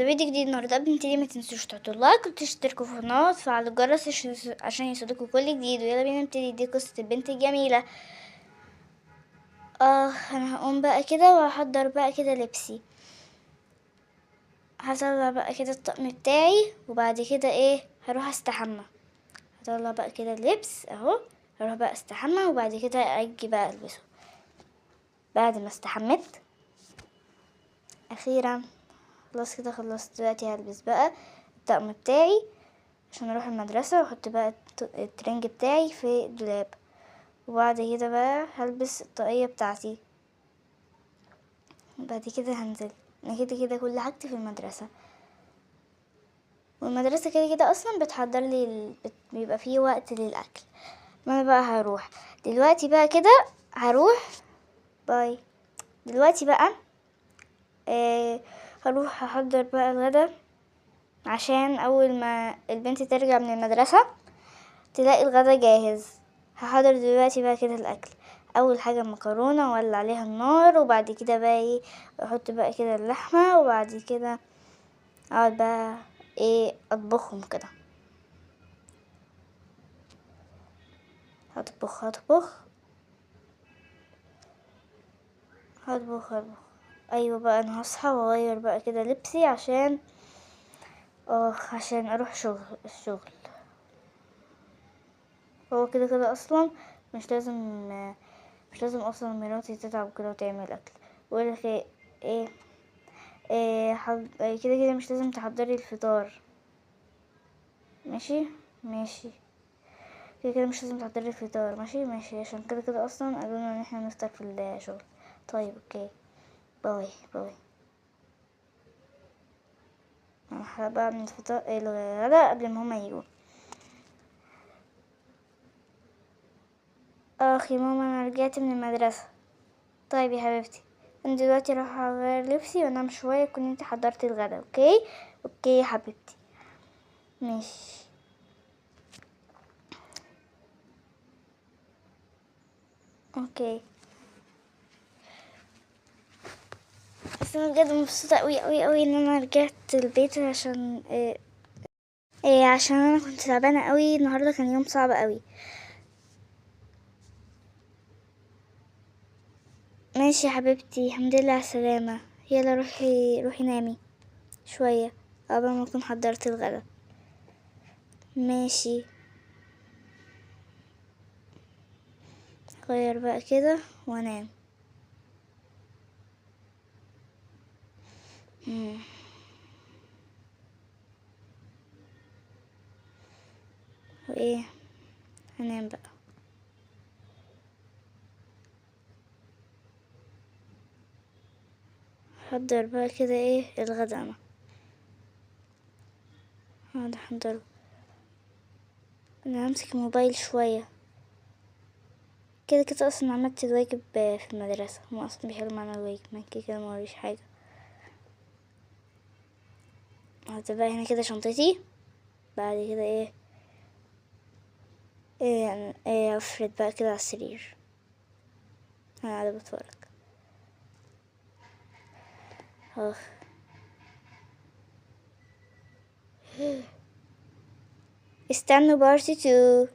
فيديو جديد النهارده. قبل ما نبتدي ما تنسوش تحطوا لايك وتشتركوا في القناه وتفعلوا الجرس عشان يوصلكوا كل جديد. ويلا بينا نبتدي. دي قصه البنت الجميله. انا هقوم بقى كده وهحضر بقى كده لبسي. هطلع بقى كده الطقم بتاعي وبعد كده هروح استحمى. هطلع بقى كده اللبس اهو، هروح بقى استحمى وبعد كده اجي بقى البسه. بعد ما استحمت اخيرا خلاص كده خلصت. دلوقتي هلبس بقى الطقم بتاعي عشان اروح المدرسة، واحط بقى الترنج بتاعي في الدولاب. وبعد كده بقى هلبس الطاقية بتاعتي. بعد كده هنزل. انا كده كل حاجتي في المدرسة، والمدرسة كده اصلا بتحضر لي بيبقى فيه وقت للاكل. ما انا بقى هروح دلوقتي بقى كده هروح. باي. دلوقتي بقى هروح احضر بقى الغدا عشان اول ما البنت ترجع من المدرسة تلاقي الغدا جاهز. هحضر دلوقتي بقى كده الاكل. اول حاجه مكرونه وولع عليها النار، وبعد كده بقى احط بقى كده اللحمه، وبعد كده اقعد بقى اطبخهم كده. هطبخ. ايوه بقى انا هصحى واغير بقى كده لبسي عشان اروح الشغل. هو كده اصلا مش لازم مش لازم اصلا مراتي تتعب كده وتعمل اكل. بقولك ايه كده مش لازم تحضري الفطار. ماشي كده مش لازم تحضري الفطار. ماشي عشان كده اصلا قالولنا ان احنا نفطر في الشغل. طيب اوكي. باي. انا هحرق بقى من الفطار الغدا قبل ما هما يجوا. يا ماما انا رجعت من المدرسة. طيب يا حبيبتي انا دلوقتي راح اغير لبسي وانام شوية. كنت انت حضرتي الغدا. اوكي يا حبيبتي. ماشي. اوكي. بس انا بجد مبسوطه قوي ان انا رجعت البيت عشان عشان انا كنت تعبانه قوي النهارده. كان يوم صعب قوي. ماشي يا حبيبتي. الحمد لله على السلامه. يلا روحي نامي شويه قبل ما اكون حضرت الغدا. ماشي. غير بقى كده وانام. وايه هنام بقى. حضر بقى كده الغدا. انا هقعد احضره. انا همسك الموبايل شويه. كده اصلا عملت الواجب في المدرسه. هما اصلا بيحلوا معانا الواجب. ما كده موريش حاجه. هتبقى هنا كده شنطتي. بعد كده افرد بقى كده على السرير. انا قاعده بتفرج. اخ. استنوا بارتي 2.